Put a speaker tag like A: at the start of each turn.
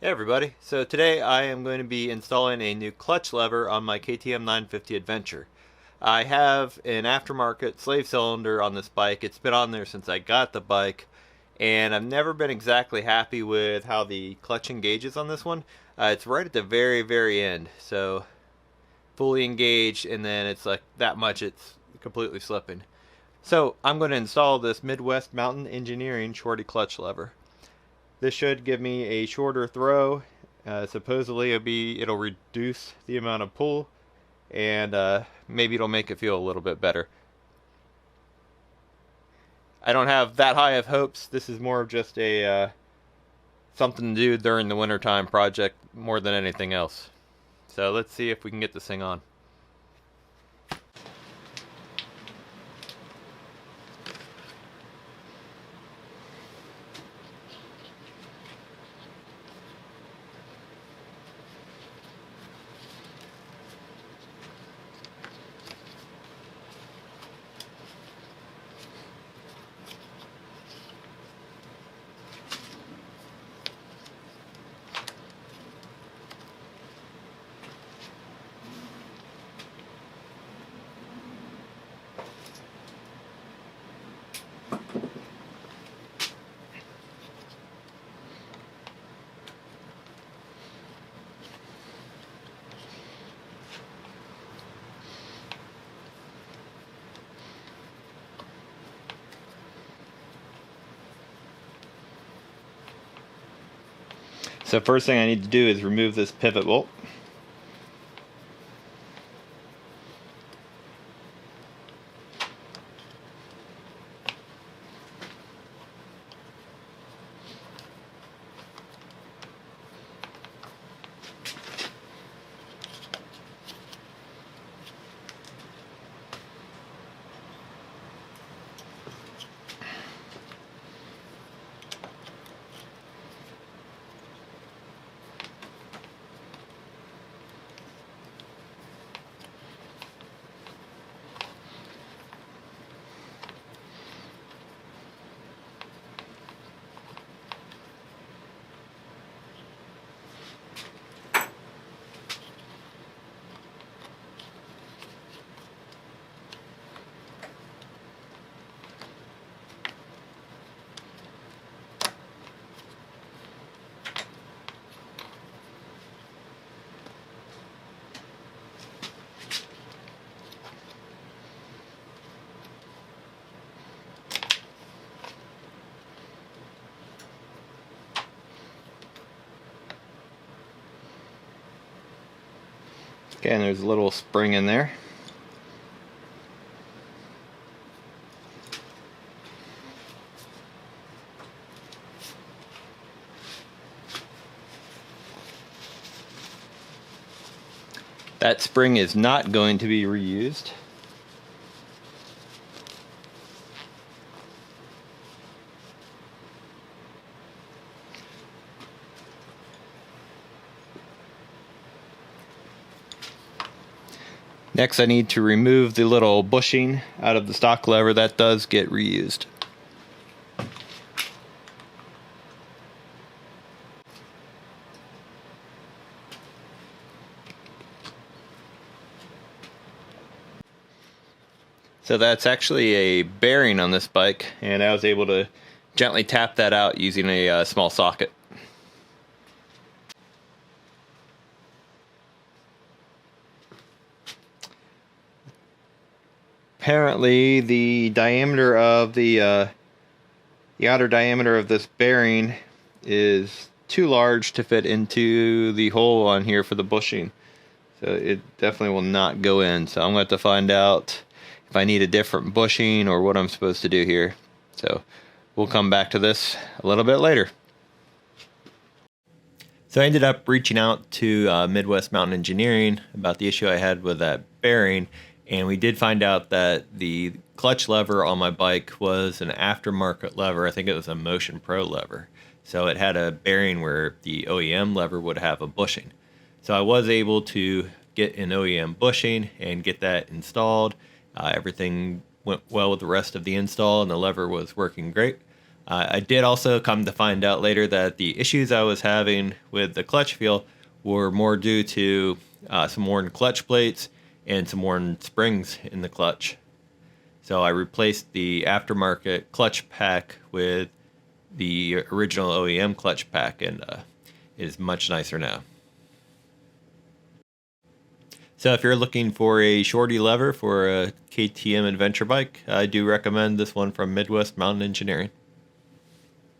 A: Hey everybody, so today I am going to be installing a new clutch lever on my KTM 950 Adventure. I have an aftermarket slave cylinder on this bike. It's been on there since I got the bike, and I've never been exactly happy with how the clutch engages on this one. It's right at the very end, so fully engaged, and then it's like that much it's completely slipping. So I'm going to install this Midwest Mountain Engineering Shorty clutch lever. This should give me a shorter throw. Supposedly it'll reduce the amount of pull, and maybe it'll make it feel a little bit better. I don't have that high of hopes. This is more of just a something to do during the wintertime project more than anything else. So let's see if we can get this thing on. So first thing I need to do is remove this pivot bolt. Okay, and there's a little spring in there. That spring is not going to be reused. Next, I need to remove the little bushing out of the stock lever. That does get reused. So that's actually a bearing on this bike, and I was able to gently tap that out using a small socket. Apparently the diameter of the outer diameter of this bearing is too large to fit into the hole on here for the bushing. So it definitely will not go in. So I'm going to have to find out if I need a different bushing or what I'm supposed to do here. So we'll come back to this a little bit later. So I ended up reaching out to Midwest Mountain Engineering about the issue I had with that bearing, and we did find out that the clutch lever on my bike was an aftermarket lever. I think it was a Motion Pro lever. So it had a bearing where the OEM lever would have a bushing. So I was able to get an OEM bushing and get that installed. Everything went well with the rest of the install, and the lever was working great. I did also come to find out later that the issues I was having with the clutch feel were more due to some worn clutch plates and some worn springs in the clutch. So I replaced the aftermarket clutch pack with the original OEM clutch pack, and it is much nicer now. So if you're looking for a Shorty lever for a KTM adventure bike, I do recommend this one from Midwest Mountain Engineering.